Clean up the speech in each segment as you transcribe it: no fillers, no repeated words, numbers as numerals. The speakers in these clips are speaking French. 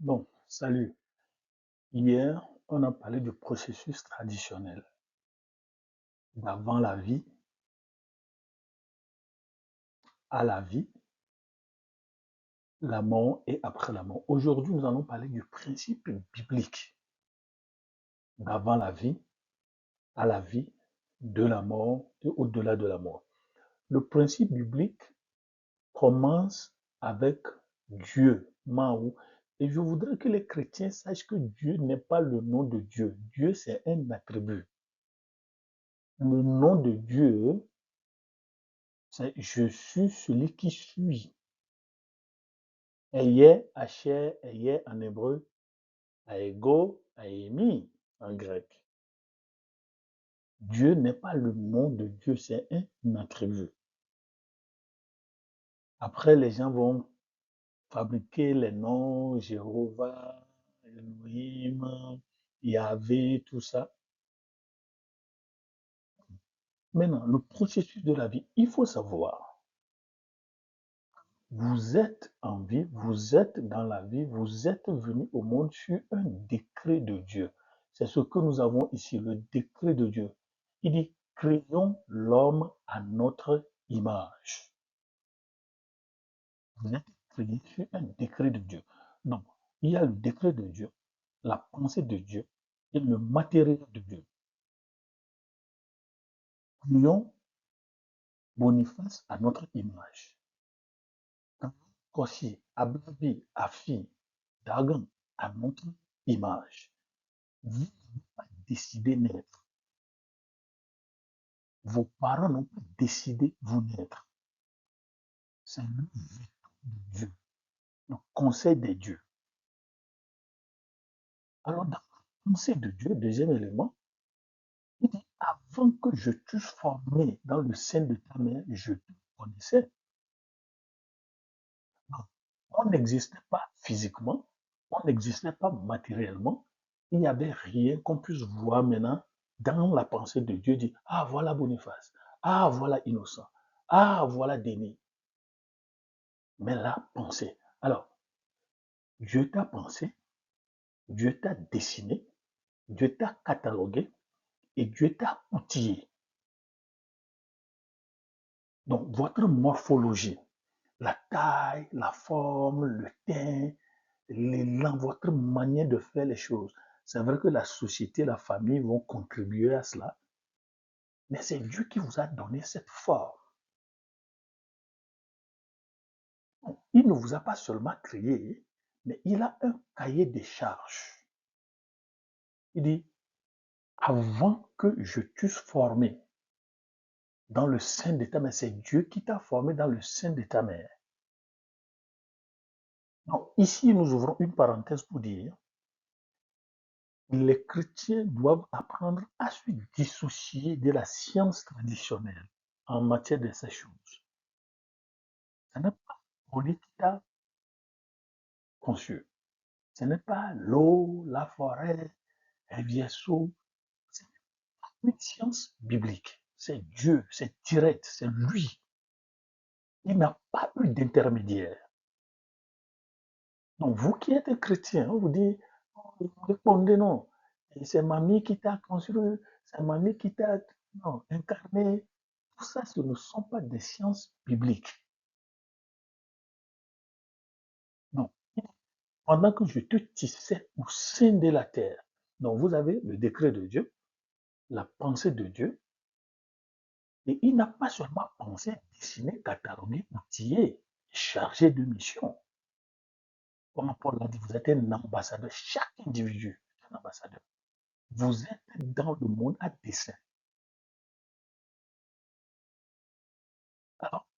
Bon, salut. Hier, on a parlé du processus traditionnel d'avant la vie à la vie, la mort et après la mort. Aujourd'hui, nous allons parler du principe biblique d'avant la vie à la vie, de la mort et au-delà de la mort. Le principe biblique commence avec Dieu, Mahou. Et je voudrais que les chrétiens sachent que Dieu n'est pas le nom de Dieu. Dieu, c'est un attribut. Le nom de Dieu, c'est je suis celui qui suis. Ayez, Hacher, Ayez en hébreu, Aego, Aemi en grec. Dieu n'est pas le nom de Dieu, c'est un attribut. Après, les gens vont fabriquer les noms, Jéhovah, Elohim, Yahvé, tout ça. Maintenant, le processus de la vie, il faut savoir, vous êtes en vie, vous êtes dans la vie, vous êtes venu au monde sur un décret de Dieu. C'est ce que nous avons ici, le décret de Dieu. Il dit, créons l'homme à notre image. Vous êtes créés sur un décret de Dieu. Donc, il y a le décret de Dieu, la pensée de Dieu et le matériel de Dieu. Créons Boniface à notre image. Koshi, Ablabi, Afi, Dagan à notre image. Vous n'avez pas décidé naître. Vos parents n'ont pas décidé vous naître. C'est le veto de Dieu, le conseil des dieux. Alors, dans le conseil de Dieu, deuxième élément, il dit, avant que je t'eusse formé dans le sein de ta mère, je te connaissais. Donc, on n'existait pas physiquement, on n'existait pas matériellement, il n'y avait rien qu'on puisse voir maintenant dans la pensée de Dieu, dit, ah voilà Boniface, ah voilà Innocent, ah voilà Denis. Mais la pensée. Alors, Dieu t'a pensé, Dieu t'a dessiné, Dieu t'a catalogué et Dieu t'a outillé. Donc, votre morphologie, la taille, la forme, le teint, l'élan, votre manière de faire les choses. C'est vrai que la société, la famille vont contribuer à cela, mais c'est Dieu qui vous a donné cette forme. Il ne vous a pas seulement créé, mais il a un cahier des charges. Il dit, avant que je t'eusse formé dans le sein de ta mère, c'est Dieu qui t'a formé dans le sein de ta mère. Donc ici, nous ouvrons une parenthèse pour dire, les chrétiens doivent apprendre à se dissocier de la science traditionnelle en matière de ces choses. Ce n'est pas Oli qui t'a conçu. Ce n'est pas l'eau, la forêt, un vaisseau. C'est une science biblique. C'est Dieu, c'est direct, c'est lui. Il n'a pas eu d'intermédiaire. Donc, vous qui êtes chrétien, on vous dit, vous répondez non. C'est mamie qui t'a construit, c'est mamie qui t'a incarné. Tout ça, ce ne sont pas des sciences bibliques. Non. Pendant que je te tissais au sein de la terre. Donc, vous avez le décret de Dieu, la pensée de Dieu, et il n'a pas seulement pensé, dessiné, catalogué, outillé, chargé de mission. Comme Paul l'a dit, vous êtes un ambassadeur. Chaque individu est un ambassadeur. Vous êtes dans le monde à dessein. Alors,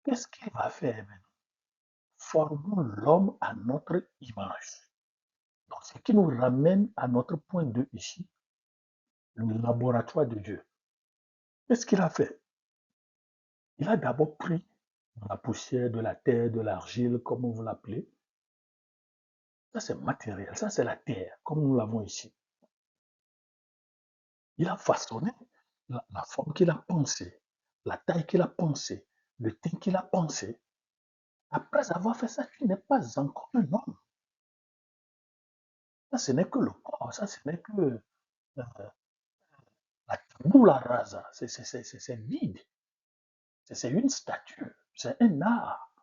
qu'est-ce qu'il va faire maintenant? Formons l'homme à notre image. Donc, ce qui nous ramène à notre point 2 ici, le laboratoire de Dieu. Qu'est-ce qu'il a fait? Il a d'abord pris de la poussière, de la terre, de l'argile, comme vous l'appelez. Ça, c'est matériel. Ça, c'est la terre, comme nous l'avons ici. Il a façonné la forme qu'il a pensée, la taille qu'il a pensée, le teint qu'il a pensé. Après avoir fait ça, tu n'es pas encore un homme. Ça, ce n'est que le corps, ça, ce n'est que la tabula rasa, c'est vide, c'est une statue, c'est un art.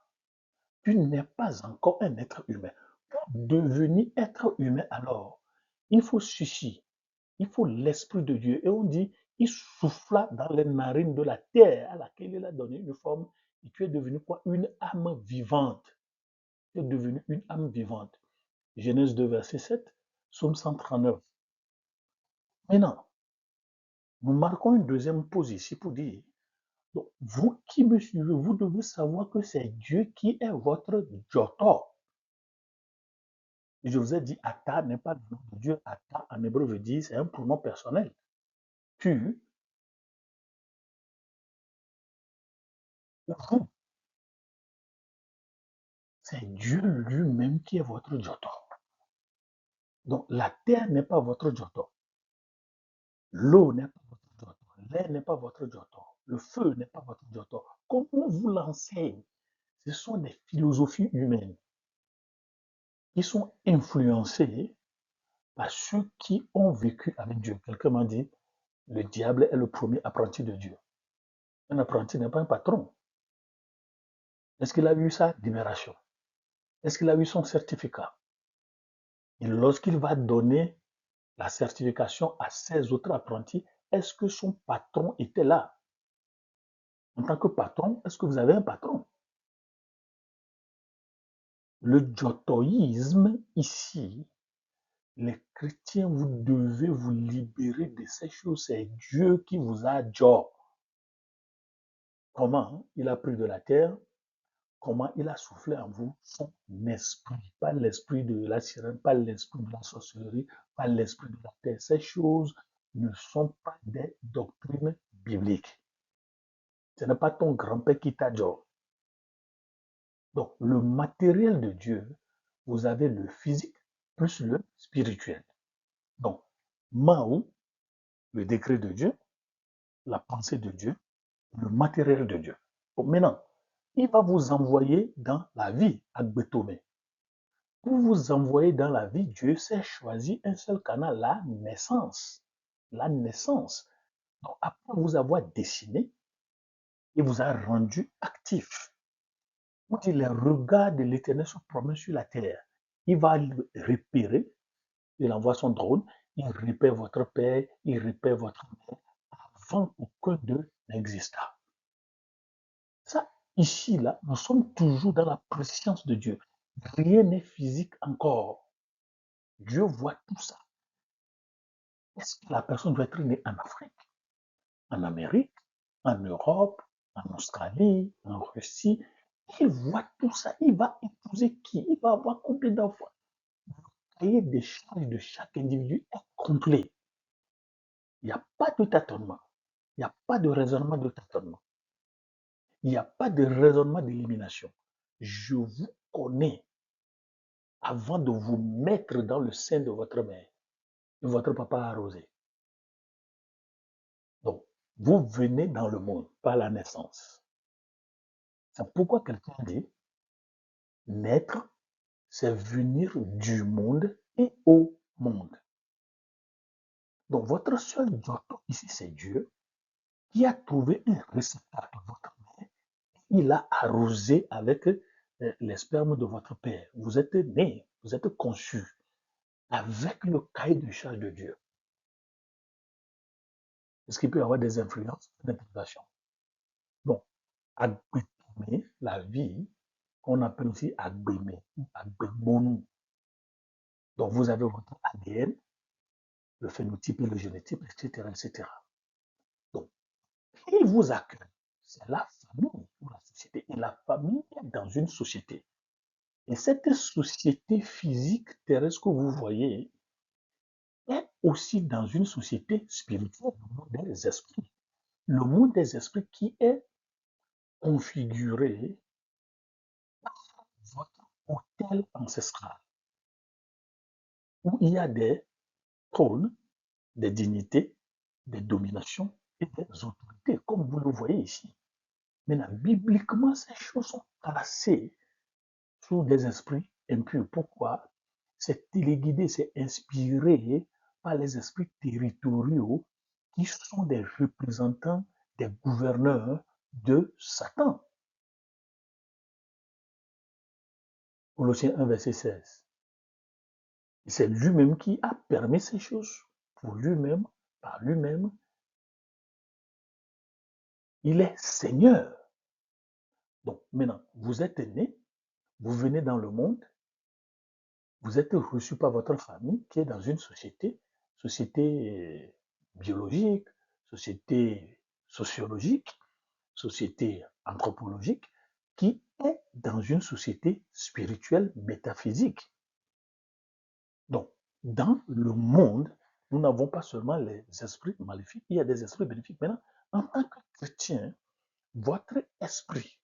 Tu n'es pas encore un être humain. Pour devenir être humain, alors, il faut ceci, il faut l'Esprit de Dieu. Et on dit, il souffla dans les narines de la terre à laquelle il a donné une forme, et tu es devenu quoi? Une âme vivante. Tu es devenu une âme vivante. Genèse 2, verset 7, Psaume 139. Maintenant, nous marquons une deuxième pause ici pour dire, donc, vous qui me suivez, vous devez savoir que c'est Dieu qui est votre Jotor. Je vous ai dit, Ata n'est pas le nom de Dieu. Ata, en hébreu, veut dire, c'est un pronom personnel. Tu ou vous, c'est Dieu lui-même qui est votre Jotor. Donc, la terre n'est pas votre Jotor. L'eau n'est pas votre Jotor. L'air n'est pas votre Jotor. Le feu n'est pas votre Jotor. Comme on vous l'enseigne, ce sont des philosophies humaines qui sont influencées par ceux qui ont vécu avec Dieu. Quelqu'un m'a dit, le diable est le premier apprenti de Dieu. Un apprenti n'est pas un patron. Est-ce qu'il a eu sa libération? Est-ce qu'il a eu son certificat? Et lorsqu'il va donner la certification à ses autres apprentis, est-ce que son patron était là? En tant que patron, est-ce que vous avez un patron? Le jotoïsme, ici, les chrétiens, vous devez vous libérer de ces choses. C'est Dieu qui vous a job. Comment il a pris de la terre? Comment il a soufflé en vous son esprit, pas l'esprit de la sirène, pas l'esprit de la sorcellerie, pas l'esprit de la terre. Ces choses ne sont pas des doctrines bibliques. Ce n'est pas ton grand-père qui t'a dit. Donc, le matériel de Dieu, vous avez le physique plus le spirituel. Donc, Mao, le décret de Dieu, la pensée de Dieu, le matériel de Dieu. Donc, maintenant, il va vous envoyer dans la vie, Agbetome. Pour vous envoyer dans la vie, Dieu s'est choisi un seul canal, la naissance. La naissance. Donc, après vous avoir dessiné, il vous a rendu actif. On dit les regards de l'Éternel se promènent sur la terre. Il va repérer, il envoie son drone, il repère votre père, il repère votre mère, avant qu'aucun d'eux n'exista. Ça, ici, là, nous sommes toujours dans la préscience de Dieu. Rien n'est physique encore. Dieu voit tout ça. Est-ce que la personne doit être née en Afrique, en Amérique, en Europe, en Australie, en Russie? Il voit tout ça. Il va épouser qui? Il va avoir combien d'enfants? Le cahier des charges de chaque individu est complet. Il n'y a pas de tâtonnement. Il n'y a pas de raisonnement de tâtonnement. Il n'y a pas de raisonnement d'élimination. Je vous connais avant de vous mettre dans le sein de votre mère. Et votre papa a arrosé. Donc, vous venez dans le monde par la naissance. C'est pourquoi quelqu'un dit, naître, c'est venir du monde et au monde. Donc, votre seul job ici, c'est Dieu qui a trouvé un réceptacle, votre mère. Il a arrosé avec les spermes de votre père. Vous êtes né, vous êtes conçu avec le cahier de charge de Dieu. Est-ce qu'il peut y avoir des influences d'interprétation? Bon, agbétomé, la vie, qu'on appelle aussi agbémé ou agbémonou. Donc, vous avez votre ADN, le phénotype et le génotype, etc., etc. Donc, il vous accueille. C'est la famille ou la société. Et la famille est dans une société. Et cette société physique terrestre que vous voyez est aussi dans une société spirituelle, le monde des esprits. Le monde des esprits qui est configuré par votre hôtel ancestral, où il y a des trônes, des dignités, des dominations et des autorités, comme vous le voyez ici. Maintenant, bibliquement, ces choses sont classées sous des esprits impurs. Pourquoi? C'est téléguidé, c'est inspiré par les esprits territoriaux qui sont des représentants des gouverneurs de Satan. Colossiens 1, verset 16. C'est lui-même qui a permis ces choses pour lui-même, par lui-même. Il est Seigneur. Donc maintenant, vous êtes né, vous venez dans le monde, vous êtes reçu par votre famille qui est dans une société biologique, société sociologique, société anthropologique, qui est dans une société spirituelle métaphysique. Donc, dans le monde, nous n'avons pas seulement les esprits maléfiques, il y a des esprits bénéfiques. Maintenant, en tant que chrétien, votre esprit,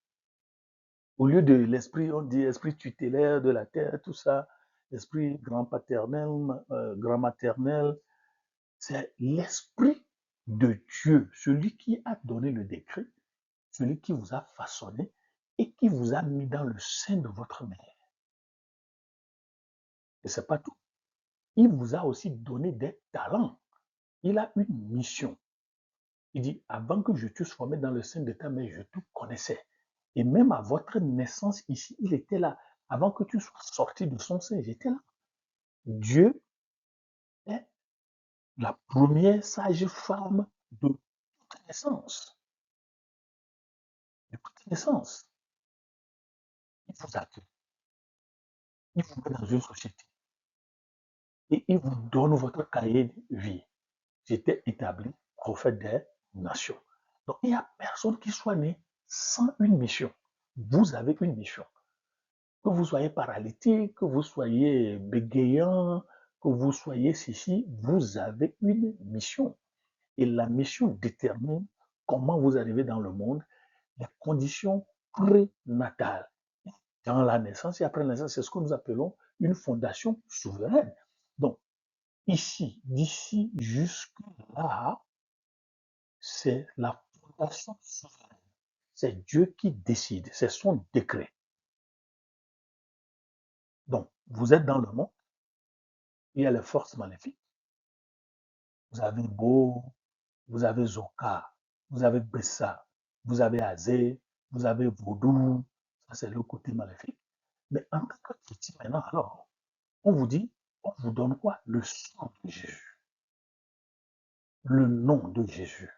au lieu de l'esprit, on dit esprit tutélaire de la terre, tout ça, l'esprit grand-paternel, grand-maternel, c'est l'esprit de Dieu, celui qui a donné le décret, celui qui vous a façonné et qui vous a mis dans le sein de votre mère. Et c'est pas tout. Il vous a aussi donné des talents. Il a une mission. Il dit, avant que je t'eusse formé dans le sein de ta mère, je te connaissais. Et même à votre naissance ici, il était là. Avant que tu sois sorti de son sein, j'étais là. Dieu est la première sage femme de toute naissance. De toute naissance. Il vous accueille. Il vous met dans une société. Et il vous donne votre cahier de vie. J'étais établi prophète des nations. Donc, il n'y a personne qui soit né sans une mission. Vous avez une mission. Que vous soyez paralytique, que vous soyez bégayant, que vous soyez ceci, vous avez une mission. Et la mission détermine comment vous arrivez dans le monde, les conditions prénatales. Dans la naissance et après la naissance, c'est ce que nous appelons une fondation souveraine. Donc, ici, d'ici jusque-là, c'est la fondation souveraine. C'est Dieu qui décide, c'est son décret. Donc, vous êtes dans le monde, il y a les forces maléfiques. Vous avez Beau, vous avez Zoka, vous avez Bessa, vous avez Azé, vous avez Vaudou, ça c'est le côté maléfique. Mais en tant que chrétien maintenant, alors, on vous dit, on vous donne quoi? Le sang de Jésus, le nom de Jésus.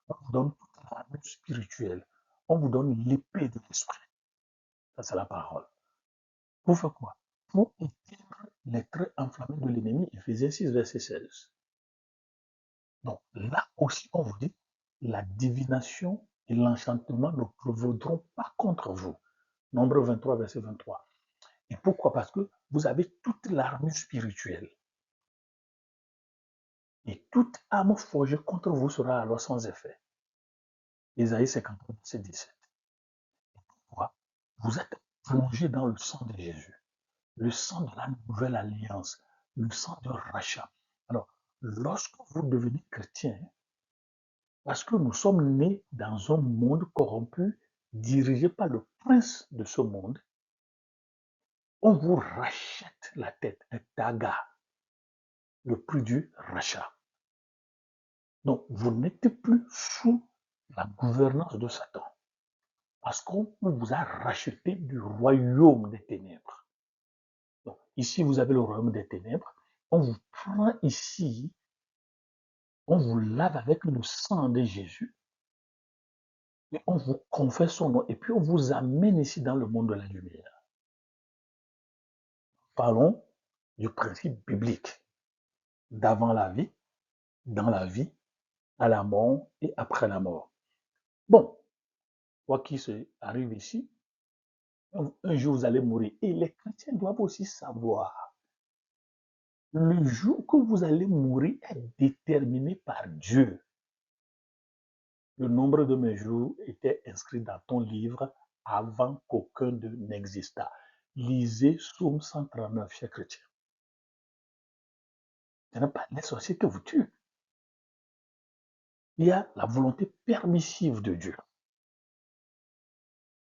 On vous donne toute l'armure spirituelle. On vous donne l'épée de l'esprit. Ça, c'est la parole. Pour faire quoi? Pour éteindre les traits enflammés de l'ennemi. Éphésiens 6, verset 16. Donc là aussi, on vous dit, la divination et l'enchantement ne prévaudront pas contre vous. Nombre 23, verset 23. Et pourquoi? Parce que vous avez toute l'armure spirituelle. Et toute arme forgée contre vous sera alors sans effet. Isaïe 53, verset 17. Pourquoi? Vous êtes plongé dans le sang de Jésus, le sang de la nouvelle alliance, le sang de rachat. Alors, lorsque vous devenez chrétien, parce que nous sommes nés dans un monde corrompu, dirigé par le prince de ce monde, on vous rachète la tête, un taga, le prix du rachat. Donc, vous n'êtes plus sous la gouvernance de Satan, parce qu'on vous a racheté du royaume des ténèbres. Donc, ici, vous avez le royaume des ténèbres. On vous prend ici, on vous lave avec le sang de Jésus, et on vous confesse son nom, et puis on vous amène ici dans le monde de la lumière. Parlons du principe biblique d'avant la vie, dans la vie, à la mort et après la mort. Bon, quoi qu'il se arrive ici, un jour vous allez mourir. Et les chrétiens doivent aussi savoir, le jour que vous allez mourir est déterminé par Dieu. Le nombre de mes jours était inscrit dans ton livre avant qu'aucun d'eux n'existât. Lisez Psaume 139, chers chrétiens. Ce n'est pas les sorciers que vous tuez. Il y a la volonté permissive de Dieu.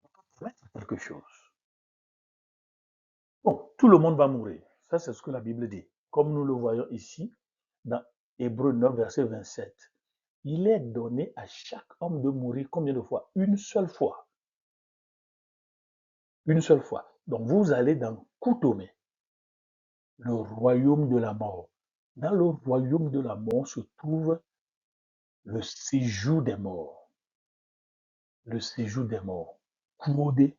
On peut promettre quelque chose. Bon, tout le monde va mourir. Ça, c'est ce que la Bible dit. Comme nous le voyons ici, dans Hébreux 9, verset 27. Il est donné à chaque homme de mourir combien de fois? Une seule fois. Une seule fois. Donc vous allez dans Koutomé, le royaume de la mort. Dans le royaume de la mort se trouve le séjour des morts. Le séjour des morts. Kouodé,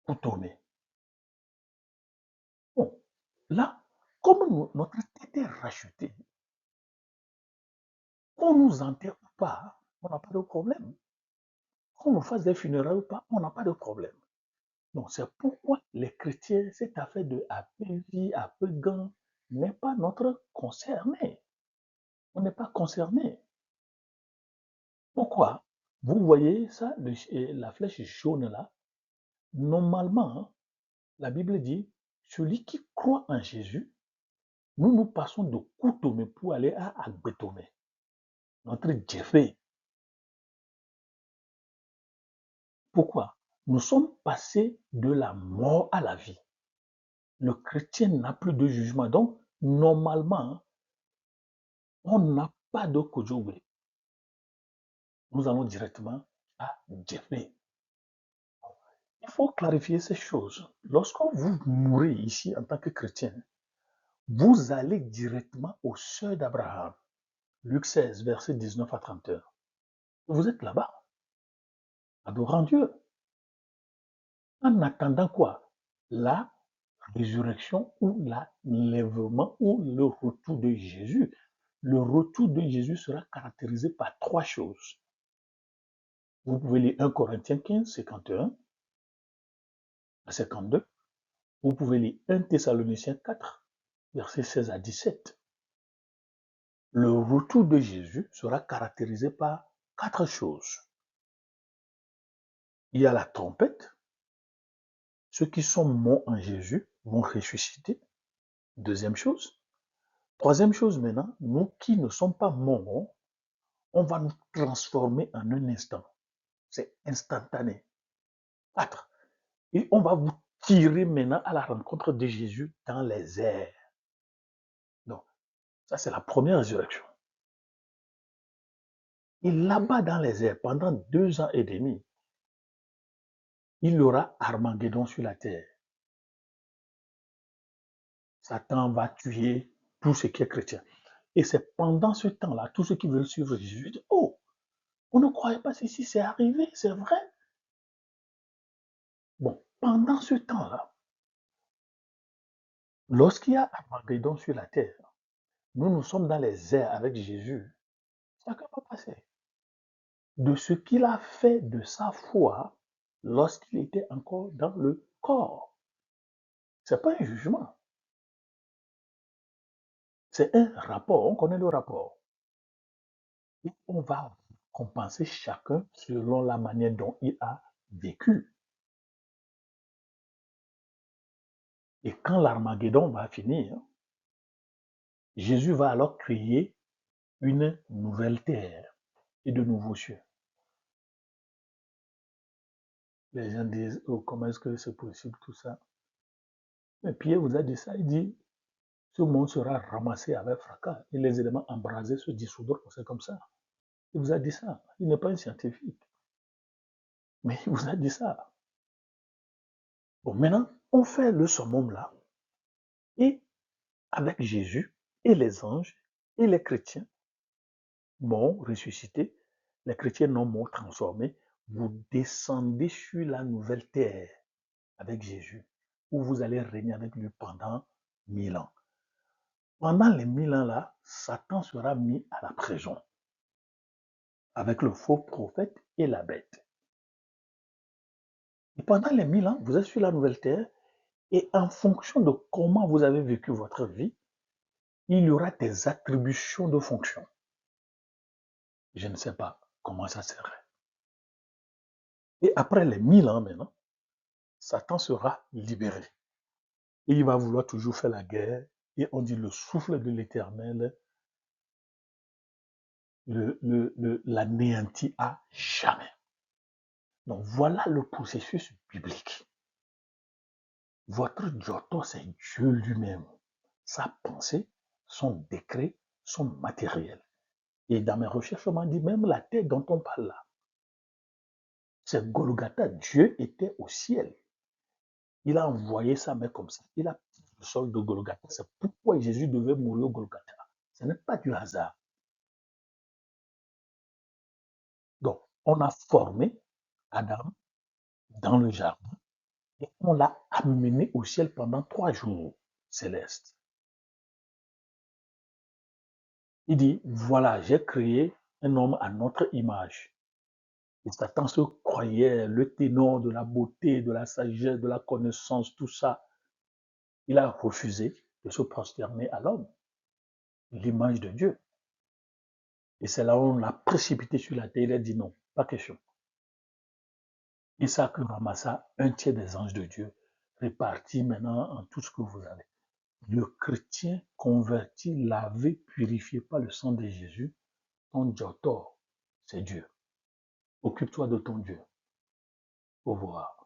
Koutomé. Bon, là, comme notre tête est rachetée, qu'on nous enterre ou pas, on n'a pas de problème. Qu'on nous fasse des funérailles ou pas, on n'a pas de problème. Donc c'est pourquoi les chrétiens, cette affaire de à peu vie, à peu gain, n'est pas notre concerné. On n'est pas concerné. Pourquoi? Vous voyez ça, la flèche jaune là, normalement, hein, la Bible dit, celui qui croit en Jésus, nous passons de Koutomé pour aller à Agbetomé. Notre Jeffrey. Pourquoi? Nous sommes passés de la mort à la vie. Le chrétien n'a plus de jugement. Donc, normalement, on n'a pas de Kojoué. Nous allons directement à Jeffrey. Il faut clarifier ces choses. Lorsque vous mourrez ici en tant que chrétien, vous allez directement au seuil d'Abraham. Luc 16, verset 19 à 31. Vous êtes là-bas, adorant Dieu. En attendant quoi? La résurrection ou l'enlèvement ou le retour de Jésus. Le retour de Jésus sera caractérisé par trois choses. Vous pouvez lire 1 Corinthiens 15, 51 à 52. Vous pouvez lire 1 Thessaloniciens 4, versets 16 à 17. Le retour de Jésus sera caractérisé par quatre choses. Il y a la trompette. Ceux qui sont morts en Jésus vont ressusciter. Deuxième chose. Troisième chose maintenant, nous qui ne sommes pas morts, on va nous transformer en un instant. C'est instantané. 4. Et on va vous tirer maintenant à la rencontre de Jésus dans les airs. Donc, ça c'est la première résurrection. Et là-bas dans les airs, pendant 2 ans et demi, il y aura Armageddon sur la terre. Satan va tuer tout ce qui est chrétien. Et c'est pendant ce temps-là, tous ceux qui veulent suivre Jésus disent, oh, on ne croyait pas ceci, c'est arrivé, c'est vrai. Bon, pendant ce temps-là, lorsqu'il y a Armageddon sur la terre, nous sommes dans les airs avec Jésus. Chacun va passer de ce qu'il a fait de sa foi lorsqu'il était encore dans le corps. Ce n'est pas un jugement, c'est un rapport. On connaît le rapport. Et on va compenser chacun selon la manière dont il a vécu. Et quand l'Armageddon va finir, Jésus va alors créer une nouvelle terre et de nouveaux cieux. Les gens disent, oh, comment est-ce que c'est possible tout ça? Mais Pierre vous a dit ça, il dit, ce monde sera ramassé avec fracas et les éléments embrasés se dissoudront, c'est comme ça. Il vous a dit ça. Il n'est pas un scientifique, mais il vous a dit ça. Bon, maintenant, on fait le summum là, et avec Jésus et les anges et les chrétiens morts, ressuscités, les chrétiens non morts transformés, vous descendez sur la nouvelle terre avec Jésus, où vous allez régner avec lui pendant 1000 ans. Pendant les 1000 ans là, Satan sera mis à la prison avec le faux prophète et la bête. Et pendant les 1000 ans, vous êtes sur la nouvelle terre et en fonction de comment vous avez vécu votre vie, il y aura des attributions de fonction. Je ne sais pas comment ça serait. Et après les 1000 ans maintenant, Satan sera libéré. Et il va vouloir toujours faire la guerre. Et on dit le souffle de l'Éternel l'anéantit à jamais. Donc voilà le processus biblique. Votre Giotto, c'est Dieu lui-même. Sa pensée, son décret, son matériel. Et dans mes recherches, on m'a dit même la terre dont on parle là, c'est Golgotha. Dieu était au ciel. Il a envoyé sa main comme ça. Il a pris le sol de Golgotha. C'est pourquoi Jésus devait mourir au Golgotha. Ce n'est pas du hasard. Donc, on a formé Adam dans le jardin et on l'a amené au ciel pendant 3 jours célestes. Il dit, voilà, j'ai créé un homme à notre image. Et Satan se croyait le ténor de la beauté, de la sagesse, de la connaissance, tout ça. Il a refusé de se prosterner à l'homme, l'image de Dieu. Et c'est là où on l'a précipité sur la terre. Il a dit non, pas question. Isaac ramassa un tiers des anges de Dieu, répartis maintenant en tout ce que vous avez. Le chrétien converti, lavé, purifié par le sang de Jésus, ton Jotor, c'est Dieu. Occupe-toi de ton Dieu. Au revoir.